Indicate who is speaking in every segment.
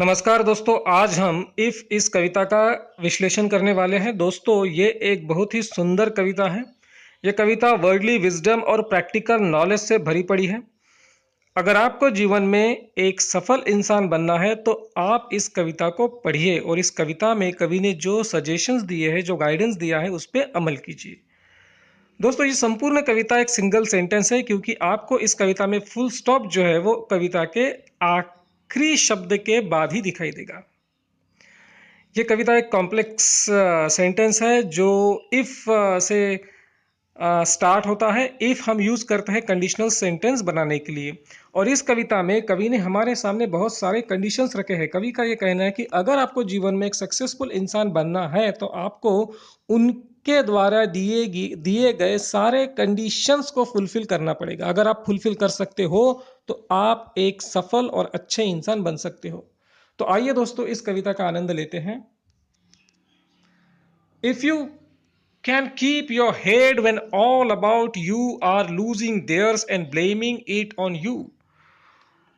Speaker 1: नमस्कार दोस्तों, आज हम इफ इस कविता का विश्लेषण करने वाले हैं। दोस्तों, ये एक बहुत ही सुंदर कविता है। ये कविता वर्ल्डली विजडम और प्रैक्टिकल नॉलेज से भरी पड़ी है। अगर आपको जीवन में एक सफल इंसान बनना है तो आप इस कविता को पढ़िए और इस कविता में कवि ने जो सजेशंस दिए हैं, जो गाइडेंस दिया है, उस पर अमल कीजिए। दोस्तों, ये संपूर्ण कविता एक सिंगल सेंटेंस है, क्योंकि आपको इस कविता में फुल स्टॉप जो है वो कविता के आखिरी शब्द के बाद ही दिखाई देगा। ये कविता एक कॉम्प्लेक्स सेंटेंस है जो इफ से स्टार्ट होता है। इफ हम यूज करते हैं कंडीशनल सेंटेंस बनाने के लिए, और इस कविता में कवि ने हमारे सामने बहुत सारे कंडीशंस रखे हैं। कवि का ये कहना है कि अगर आपको जीवन में एक सक्सेसफुल इंसान बनना है तो आपको उनके द्वारा दिए गए सारे कंडीशंस को फुलफिल करना पड़ेगा। अगर आप फुलफिल कर सकते हो तो आप एक सफल और अच्छे इंसान बन सकते हो। तो आइए दोस्तों, इस कविता का आनंद लेते हैं। If you can keep your head when all about you are losing theirs and blaming it on you।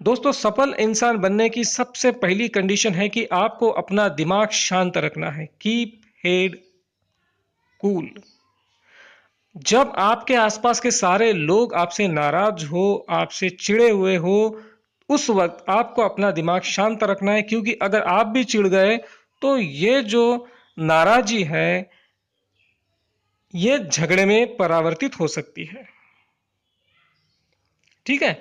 Speaker 1: दोस्तों, सफल इंसान बनने की सबसे पहली कंडीशन है कि आपको अपना दिमाग शांत रखना है। Keep head cool. जब आपके आसपास के सारे लोग आपसे नाराज हो, आपसे चिढ़े हुए हो, उस वक्त आपको अपना दिमाग शांत रखना है, क्योंकि अगर आप भी चिढ़ गए तो ये जो नाराजी है ये झगड़े में परावर्तित हो सकती है। ठीक है।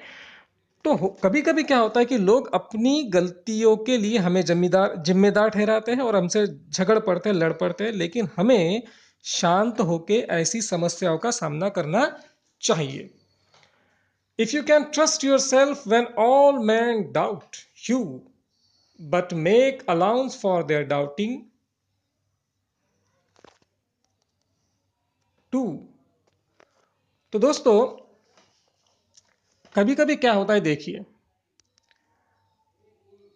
Speaker 1: तो कभी कभी क्या होता है कि लोग अपनी गलतियों के लिए हमें जिम्मेदार जिम्मेदार ठहराते हैं और हमसे झगड़ पड़ते हैं, लड़ पड़ते हैं, लेकिन हमें शांत होकर ऐसी समस्याओं का सामना करना चाहिए। If you can trust yourself when all men doubt you but make allowance for their doubting too. तो दोस्तों, कभी कभी क्या होता है, देखिए,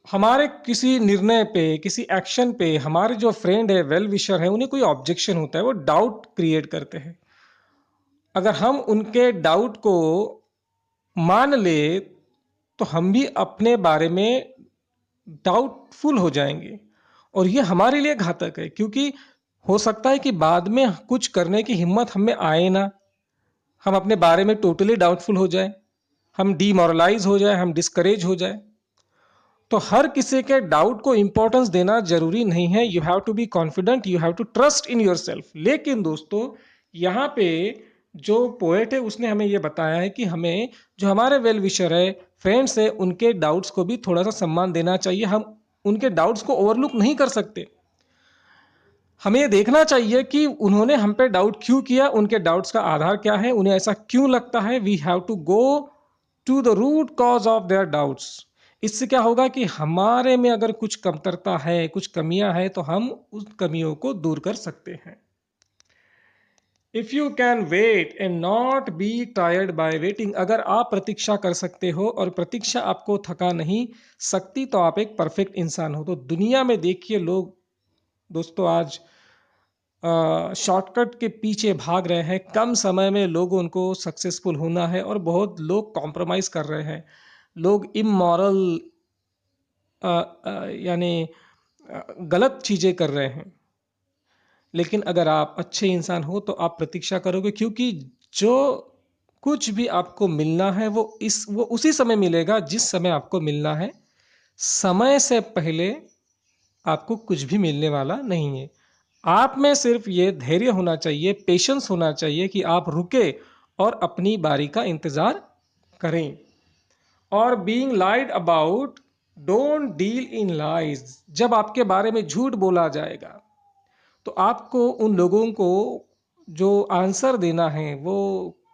Speaker 1: हमारे किसी निर्णय पे, किसी एक्शन पे हमारे जो फ्रेंड है, वेल विशर है, उन्हें कोई ऑब्जेक्शन होता है, वो डाउट क्रिएट करते हैं। अगर हम उनके डाउट को मान ले तो हम भी अपने बारे में डाउटफुल हो जाएंगे, और ये हमारे लिए घातक है, क्योंकि हो सकता है कि बाद में कुछ करने की हिम्मत हमें आए ना, हम अपने बारे में टोटली डाउटफुल हो जाए, हम डीमोरलाइज हो जाए, हम डिस्करेज हो जाए। तो हर किसी के डाउट को इंपॉर्टेंस देना जरूरी नहीं है। You have to be confident, you have to trust in yourself. लेकिन दोस्तों, यहाँ पे जो पोएट है उसने हमें ये बताया है कि हमें जो हमारे वेल विशर है, फ्रेंड्स है, उनके डाउट्स को भी थोड़ा सा सम्मान देना चाहिए। हम उनके डाउट्स को ओवरलुक नहीं कर सकते। हमें ये देखना चाहिए कि उन्होंने हम पे डाउट क्यों किया, उनके डाउट्स का आधार क्या है, उन्हें ऐसा क्यों लगता है। We have to go to the root cause of their doubts. इससे क्या होगा कि हमारे में अगर कुछ कमतरता है, कुछ कमियां हैं, तो हम उस कमियों को दूर कर सकते हैं। If you can wait and not be tired by waiting. अगर आप प्रतीक्षा कर सकते हो और प्रतीक्षा आपको थका नहीं सकती, तो आप एक परफेक्ट इंसान हो। तो दुनिया में देखिए, लोग दोस्तों आज शॉर्टकट के पीछे भाग रहे हैं। कम समय में लोगों उनको सक्सेसफुल होना है, और बहुत लोग कॉम्प्रोमाइज कर रहे हैं। लोग इमोरल यानी गलत चीज़ें कर रहे हैं। लेकिन अगर आप अच्छे इंसान हो तो आप प्रतीक्षा करोगे, क्योंकि जो कुछ भी आपको मिलना है वो उसी समय मिलेगा जिस समय आपको मिलना है। समय से पहले आपको कुछ भी मिलने वाला नहीं है। आप में सिर्फ ये धैर्य होना चाहिए, पेशेंस होना चाहिए कि आप रुके और अपनी बारी का इंतजार करें। और being lied about, don't deal in lies. जब आपके बारे में झूठ बोला जाएगा तो आपको उन लोगों को जो आंसर देना है वो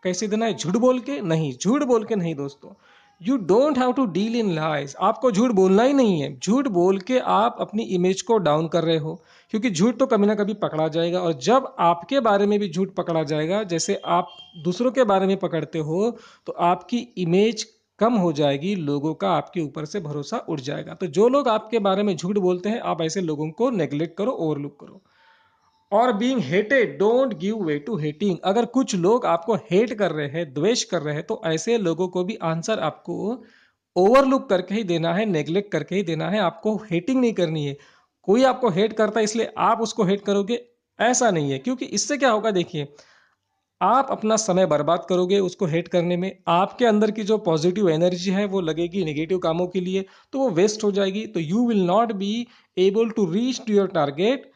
Speaker 1: कैसे देना है, झूठ बोल के नहीं, झूठ बोल के नहीं दोस्तों। You don't have to deal in lies. आपको झूठ बोलना ही नहीं है। झूठ बोल के आप अपनी इमेज को डाउन कर रहे हो, क्योंकि झूठ तो कभी ना कभी पकड़ा जाएगा। और जब आपके बारे में भी झूठ पकड़ा जाएगा, जैसे आप दूसरों के बारे में पकड़ते हो, तो आपकी इमेज कम हो जाएगी, लोगों का आपके ऊपर से भरोसा उठ जाएगा। तो जो लोग आपके बारे में झूठ बोलते हैं, आप ऐसे लोगों को नेग्लेक्ट करो, ओवरलुक करो। और being hated, don't give way to hating. अगर कुछ लोग आपको हेट कर रहे हैं, द्वेष कर रहे हैं, तो ऐसे लोगों को भी आंसर आपको ओवरलुक करके ही देना है, नेग्लेक्ट करके ही देना है। आपको हेटिंग नहीं करनी है। कोई आपको हेट करता है इसलिए आप उसको हेट करोगे, ऐसा नहीं है। क्योंकि इससे क्या होगा देखिए, आप अपना समय बर्बाद करोगे उसको हेट करने में। आपके अंदर की जो पॉजिटिव एनर्जी है वो लगेगी नेगेटिव कामों के लिए, तो वो वेस्ट हो जाएगी। तो you will not be able to reach to your target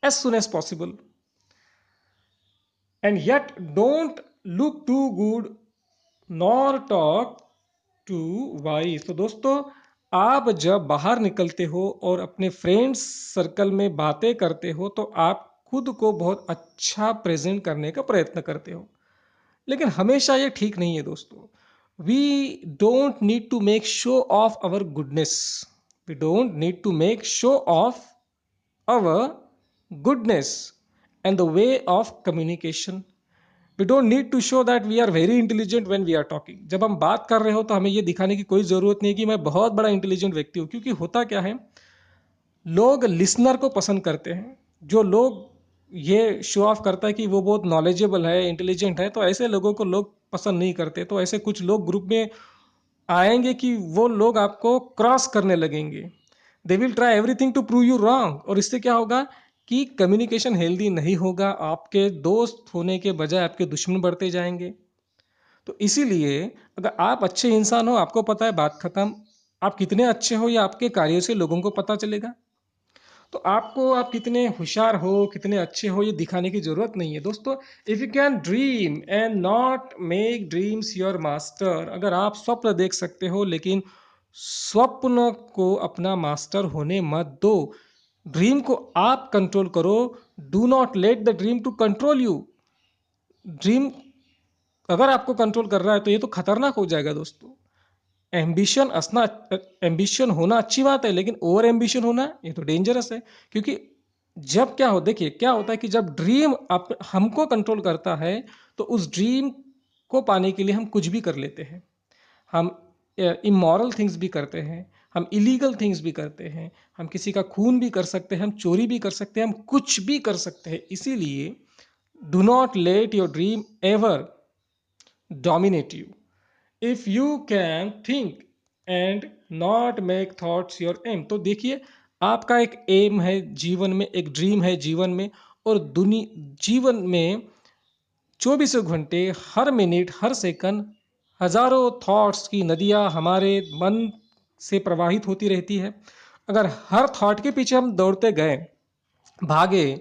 Speaker 1: as soon as possible. And yet don't look too good nor talk too wise. तो दोस्तों, आप जब बाहर निकलते हो और अपने फ्रेंड्स सर्कल में बातें करते हो तो आप खुद को बहुत अच्छा प्रेजेंट करने का प्रयत्न करते हो, लेकिन हमेशा ये ठीक नहीं है दोस्तों। We don't need to make show off our goodness. We don't need to make show off our goodness and the way of communication. We don't need to show that we are very intelligent when we are talking. जब हम बात कर रहे हो तो हमें ये दिखाने की कोई ज़रूरत नहीं कि मैं बहुत बड़ा इंटेलिजेंट व्यक्ति हूँ, क्योंकि होता क्या है, लोग लिसनर को पसंद करते हैं। जो लोग ये शो ऑफ करता है कि वो बहुत नॉलेजेबल है, इंटेलिजेंट है, तो ऐसे लोगों को लोग पसंद नहीं करते। तो ऐसे कुछ लोग ग्रुप में आएंगे कि वो लोग आपको क्रॉस करने लगेंगे। They will try everything to prove you wrong. और इससे क्या होगा कि कम्युनिकेशन हेल्दी नहीं होगा। आपके दोस्त होने के बजाय आपके दुश्मन बढ़ते जाएंगे। तो इसीलिए अगर आप अच्छे इंसान हो, आपको पता है, बात खत्म। आप कितने अच्छे हो या आपके कार्यों से लोगों को पता चलेगा। तो आपको आप कितने होशियार हो, कितने अच्छे हो, ये दिखाने की जरूरत नहीं है दोस्तों। If you can dream and not make dreams your master. अगर आप स्वप्न देख सकते हो लेकिन स्वप्न को अपना मास्टर होने मत दो। ड्रीम को आप कंट्रोल करो। Do not let the dream to control you. Dream अगर आपको कंट्रोल कर रहा है तो ये तो खतरनाक हो जाएगा दोस्तों। एम्बिशन असना एम्बिशन होना अच्छी बात है, लेकिन ओवर एम्बिशन होना ये तो डेंजरस है। क्योंकि जब क्या हो, देखिए क्या होता है कि जब ड्रीम हमको कंट्रोल करता है तो उस ड्रीम को पाने के लिए हम कुछ भी कर लेते हैं। हम इमोरल थिंग्स भी करते हैं, हम इलीगल थिंग्स भी करते हैं, हम किसी का खून भी कर सकते हैं, हम चोरी भी कर सकते हैं, हम कुछ भी कर सकते हैं। इसीलिए do not let your dream ever dominate you. If you can think and not make thoughts your aim। तो देखिए, आपका एक एम है जीवन में, एक ड्रीम है जीवन में। और जीवन में 24 घंटे, हर मिनट, हर सेकंड हजारों थॉट्स की नदियां हमारे मन से प्रवाहित होती रहती है। अगर हर थॉट के पीछे हम दौड़ते गए, भागे,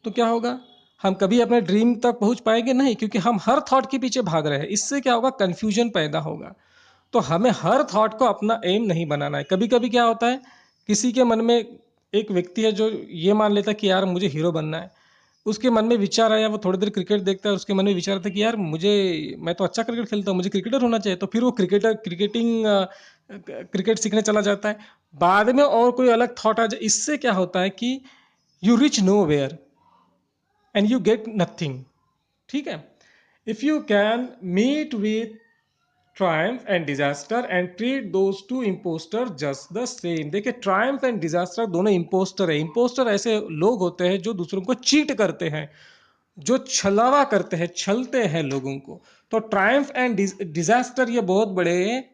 Speaker 1: तो क्या होगा, हम कभी अपने ड्रीम तक पहुंच पाएंगे नहीं, क्योंकि हम हर थॉट के पीछे भाग रहे हैं। इससे क्या होगा, कंफ्यूजन पैदा होगा। तो हमें हर थॉट को अपना एम नहीं बनाना है। कभी कभी क्या होता है, किसी के मन में एक व्यक्ति है जो ये मान लेता है कि यार मुझे हीरो बनना है। उसके मन में विचार आया, वो थोड़ी देर क्रिकेट देखता है, उसके मन में विचार आता है कि यार मैं तो अच्छा क्रिकेट खेलता हूँ, मुझे क्रिकेटर होना चाहिए। तो फिर वो क्रिकेट सीखने चला जाता है। बाद में और कोई अलग थॉट आ जाए, इससे क्या होता है कि you reach nowhere and you get nothing. ठीक है। If you can meet with triumph and disaster and treat those two impostor just the same. देखिए, ट्रायम्फ एंड डिजास्टर दोनों इम्पोस्टर है। इम्पोस्टर ऐसे लोग होते हैं जो दूसरों को चीट करते हैं, जो छलावा करते हैं, छलते हैं लोगों को। तो ट्रायम्फ एंड डिजास्टर ये बहुत बड़े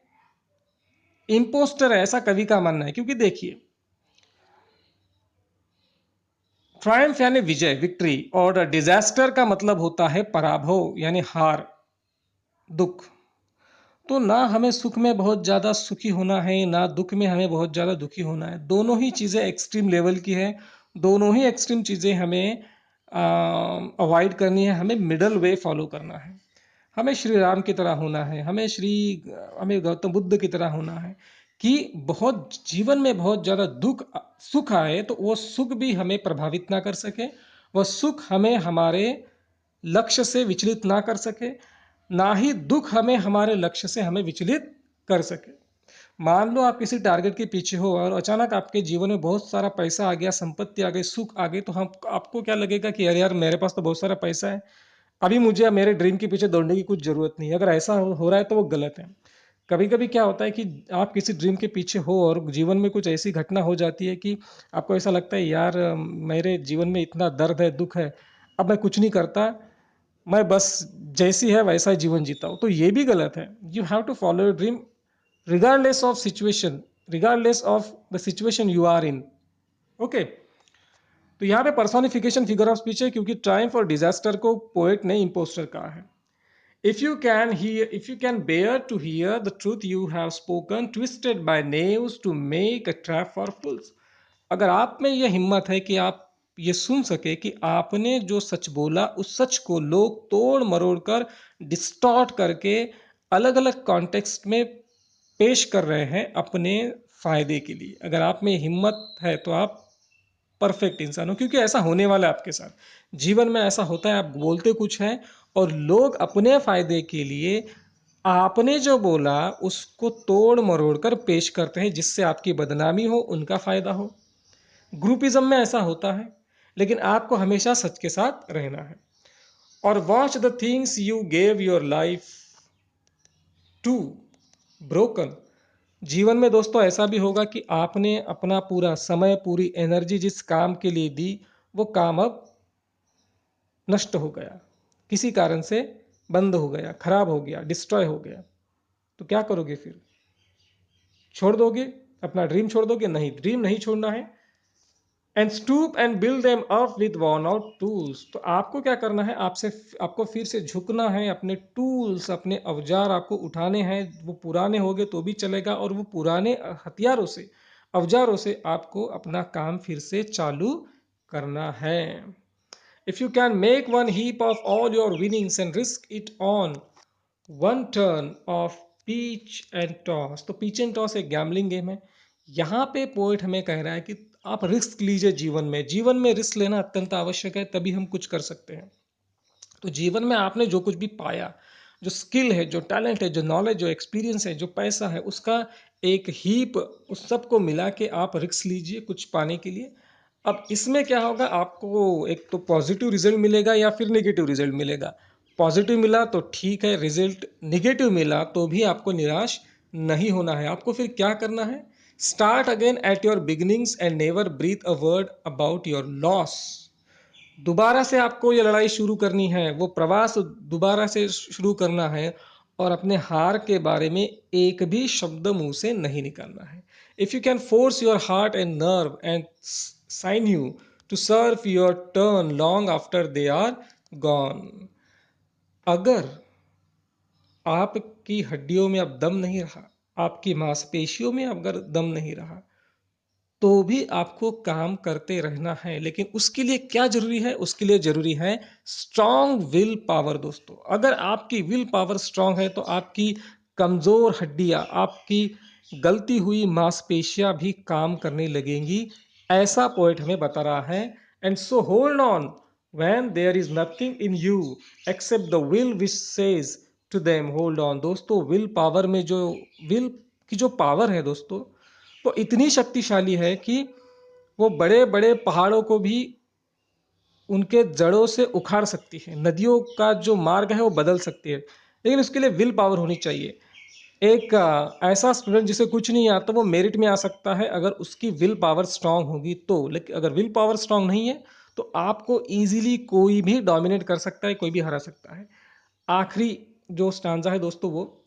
Speaker 1: इम्पोस्टर है, ऐसा कवि का मानना है। क्योंकि देखिए, ट्रायम्फ यानी विजय, विक्ट्री, और डिजास्टर का मतलब होता है पराभव यानी हार, दुख। तो ना हमें सुख में बहुत ज़्यादा सुखी होना है, ना दुख में हमें बहुत ज़्यादा दुखी होना है। दोनों ही चीज़ें एक्सट्रीम लेवल की है। दोनों ही एक्सट्रीम चीज़ें हमें अवॉइड करनी है। हमें मिडल वे फॉलो करना है। हमें श्री राम की तरह होना है, हमें गौतम बुद्ध की तरह होना है कि बहुत जीवन में बहुत ज़्यादा सुख आए तो वो सुख भी हमें प्रभावित ना कर सके। वह सुख हमें हमारे लक्ष्य से विचलित ना कर सके, ना ही दुख हमें हमारे लक्ष्य से हमें विचलित कर सके। मान लो आप किसी टारगेट के पीछे हो और अचानक आपके जीवन में बहुत सारा पैसा आ गया, संपत्ति आ गई, सुख आ गई, तो हम आपको क्या लगेगा कि अरे यार मेरे पास तो बहुत सारा पैसा है, अभी मुझे मेरे ड्रीम के पीछे दौड़ने की कुछ ज़रूरत नहीं है। अगर ऐसा हो रहा है तो वो गलत है। कभी कभी क्या होता है कि आप किसी ड्रीम के पीछे हो और जीवन में कुछ ऐसी घटना हो जाती है कि आपको ऐसा लगता है यार मेरे जीवन में इतना दर्द है, दुख है, अब मैं कुछ नहीं करता, मैं बस जैसी है वैसा ही जीवन जीता हूँ। तो ये भी गलत है। You have to follow your dream regardless of situation, regardless of the situation you are in. Okay, तो यहाँ पे पर्सोनिफिकेशन फिगर ऑफ स्पीच है क्योंकि ट्रायम्फ और डिजास्टर को पोएट ने इम्पोस्टर कहा है. If you can bear to hear the truth you have spoken, twisted by knaves to make a trap for fools. अगर आप में यह हिम्मत है कि आप ये सुन सके कि आपने जो सच बोला उस सच को लोग तोड़ मरोड़ कर डिस्टॉर्ट करके अलग अलग कॉन्टेक्स्ट में पेश कर रहे हैं अपने फायदे के लिए, अगर आप में हिम्मत है तो आप परफेक्ट इंसान हो, क्योंकि ऐसा होने वाला है आपके साथ. जीवन में ऐसा होता है, आप बोलते कुछ है और लोग अपने फायदे के लिए आपने जो बोला उसको तोड़ मरोड़ कर पेश करते हैं, जिससे आपकी बदनामी हो, उनका फायदा हो. ग्रुपिज्म में ऐसा होता है, लेकिन आपको हमेशा सच के साथ रहना है. और watch the things you gave your life to broken. जीवन में दोस्तों ऐसा भी होगा कि आपने अपना पूरा समय, पूरी एनर्जी जिस काम के लिए दी, वो काम अब नष्ट हो गया, किसी कारण से बंद हो गया, खराब हो गया, डिस्ट्रॉय हो गया. तो क्या करोगे फिर? छोड़ दोगे अपना ड्रीम? छोड़ दोगे? नहीं, ड्रीम नहीं छोड़ना है. And stoop and build them up with worn out tools. तो आपको क्या करना है? आपको फिर से झुकना है. अपने टूल्स, अपने औजार आपको उठाने हैं. वो पुराने हो गए तो भी चलेगा, और वो पुराने हथियारों से, औजारों से आपको अपना काम फिर से चालू करना है. If you can make one heap of all your winnings and risk it on one turn of pitch and toss. तो pitch and toss एक गैम्बलिंग गेम है. यहाँ पे पोइट हमें कह रहा है कि आप रिस्क लीजिए जीवन में. जीवन में रिस्क लेना अत्यंत आवश्यक है, तभी हम कुछ कर सकते हैं. तो जीवन में आपने जो कुछ भी पाया, जो स्किल है, जो टैलेंट है, जो नॉलेज, जो एक्सपीरियंस है, जो पैसा है, उसका एक हीप, उस सब को मिला के आप रिस्क लीजिए कुछ पाने के लिए. अब इसमें क्या होगा, आपको एक तो पॉजिटिव रिजल्ट मिलेगा या फिर नेगेटिव रिजल्ट मिलेगा. पॉजिटिव मिला तो ठीक है रिजल्ट, नेगेटिव मिला तो भी आपको निराश नहीं होना है. आपको फिर क्या करना है? Start again at your beginnings and never breathe a word about your loss. दोबारा से आपको ये लड़ाई शुरू करनी है, वो प्रवास दोबारा से शुरू करना है, और अपने हार के बारे में एक भी शब्द मुंह से नहीं निकालना है. If you can force your heart and nerve and sinew to serve your turn long after they are gone. अगर आपकी हड्डियों में अब दम नहीं रहा, आपकी मांसपेशियों में अगर दम नहीं रहा, तो भी आपको काम करते रहना है. लेकिन उसके लिए क्या जरूरी है? उसके लिए जरूरी है स्ट्रांग विल पावर. दोस्तों, अगर आपकी विल पावर स्ट्रांग है तो आपकी कमजोर हड्डियां, आपकी गलती हुई मांसपेशियां भी काम करने लगेंगी, ऐसा पॉइंट हमें बता रहा है. And so hold on when there is nothing in you except the will which says to them hold on. दोस्तों, विल पावर में जो विल की जो पावर है दोस्तों, वो इतनी शक्तिशाली है कि वो बड़े बड़े पहाड़ों को भी उनके जड़ों से उखाड़ सकती है. नदियों का जो मार्ग है वो बदल सकती है, लेकिन उसके लिए विल पावर होनी चाहिए. एक ऐसा स्टूडेंट जिसे कुछ नहीं आता, वो मेरिट में आ सकता है अगर उसकी विल पावर स्ट्रांग होगी तो. लेकिन अगर विल पावर स्ट्रांग नहीं है तो आपको इजीली कोई भी डोमिनेट कर सकता है, कोई भी हरा सकता है. आखिरी जो स्टांजा है दोस्तों, वो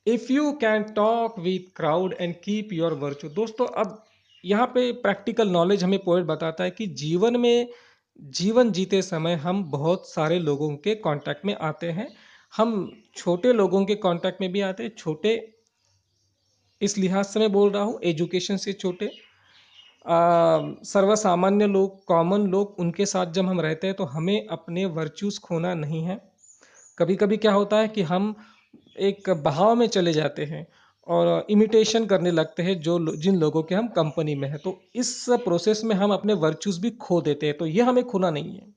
Speaker 1: if you can talk with crowd and keep your virtue. दोस्तों, अब यहाँ पे प्रैक्टिकल नॉलेज हमें पोएट बताता है कि जीवन में, जीवन जीते समय हम बहुत सारे लोगों के कांटेक्ट में आते हैं. हम छोटे लोगों के कांटेक्ट में भी आते हैं. छोटे इस लिहाज से मैं बोल रहा हूँ, एजुकेशन से छोटे, सर्वसामान्य लोग, कॉमन लोग, उनके साथ जब हम रहते हैं तो हमें अपने वर्च्यूज खोना नहीं है. कभी कभी क्या होता है कि हम एक बहाव में चले जाते हैं और इमिटेशन करने लगते हैं जिन लोगों के हम कंपनी में है, तो इस प्रोसेस में हम अपने वर्च्यूज भी खो देते हैं. तो ये हमें खोना नहीं है.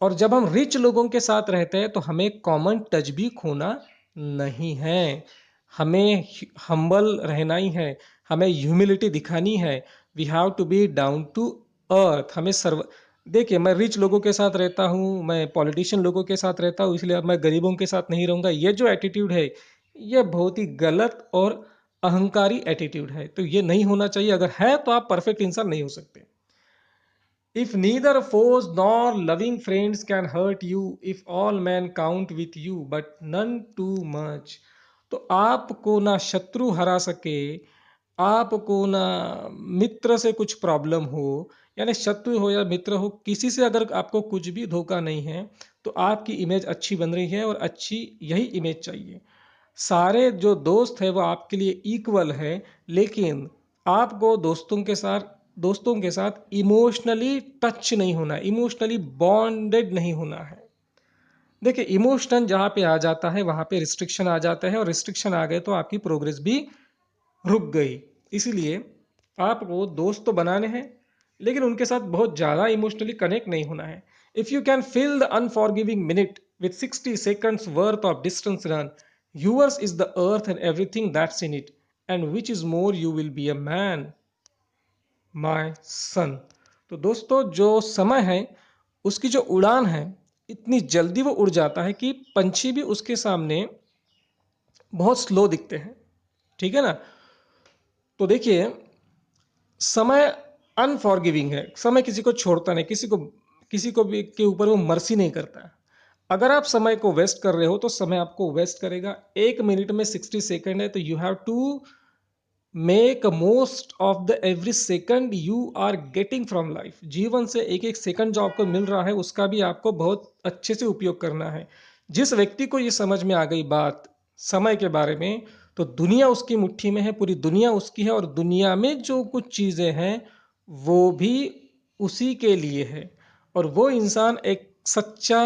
Speaker 1: और जब हम रिच लोगों के साथ रहते हैं तो हमें कॉमन टच भी खोना नहीं है. हमें हम्बल रहना ही है, हमें ह्यूमिलिटी दिखानी है. We have to be down to earth. हमें सर्व देखिए, मैं रिच लोगों के साथ रहता हूँ, मैं पॉलिटिशियन लोगों के साथ रहता हूँ, इसलिए अब मैं गरीबों के साथ नहीं रहूँगा. ये जो एटीट्यूड है, ये बहुत ही गलत और अहंकारी एटीट्यूड है. तो ये नहीं होना चाहिए. अगर है तो आप परफेक्ट इंसान नहीं हो सकते. If neither foes nor loving friends can hurt you, if all men count with you, but none too much. तो आपको ना शत्रु हरा सके, आपको ना मित्र से कुछ प्रॉब्लम हो, यानी शत्रु हो या मित्र हो, किसी से अगर आपको कुछ भी धोखा नहीं है, तो आपकी इमेज अच्छी बन रही है और अच्छी यही इमेज चाहिए। सारे जो दोस्त है वो आपके लिए इक्वल है, लेकिन आपको दोस्तों के साथ इमोशनली टच नहीं होना, इमोशनली बॉन्डेड नहीं होना है। देखिए, इमोशन जहाँ पे आ जाता है वहाँ पे रिस्ट्रिक्शन आ जाता है, और रिस्ट्रिक्शन आ गए तो आपकी प्रोग्रेस भी रुक गई। इसीलिए आपको दोस्त तो बनाने हैं, लेकिन उनके साथ बहुत ज़्यादा इमोशनली कनेक्ट नहीं होना है। If you can fill the unforgiving minute with 60 seconds worth of distance run, yours is the earth and everything that's in it, and which is more, you will be a man, my son। तो दोस्तों, जो समय है उसकी जो उड़ान है, इतनी जल्दी वो उड़ जाता है कि पंछी भी उसके सामने बहुत स्लो दिखते हैं। ठीक है ना? तो देखिए, समय अनफॉरगिविंग है, समय किसी को छोड़ता नहीं, किसी को भी के ऊपर वो मर्सी नहीं करता है। अगर आप समय को वेस्ट कर रहे हो तो समय आपको वेस्ट करेगा। 1 मिनट में 60 सेकंड है, तो you have to make most of the every second you are getting from life. जीवन से एक एक सेकंड जो आपको मिल रहा है उसका भी आपको बहुत अच्छे से उपयोग करना है। जिस व्यक्ति को ये समझ में आ गई बात समय के बारे में, तो दुनिया उसकी मुट्ठी में है, पूरी दुनिया उसकी है, और दुनिया में जो कुछ चीज़ें हैं वो भी उसी के लिए है। और वो इंसान एक सच्चा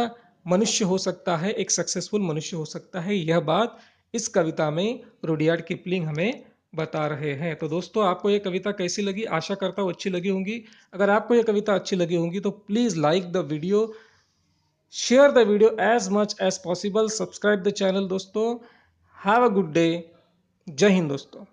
Speaker 1: मनुष्य हो सकता है, एक सक्सेसफुल मनुष्य हो सकता है। यह बात इस कविता में रुडयार्ड किपलिंग हमें बता रहे हैं। तो दोस्तों, आपको ये कविता कैसी लगी? आशा करता हूँ अच्छी लगी होंगी। अगर आपको ये कविता अच्छी लगी होंगी तो please like the video, share the video as much as possible, subscribe the channel दोस्तों। Have a good day. Jai Hind दोस्तों।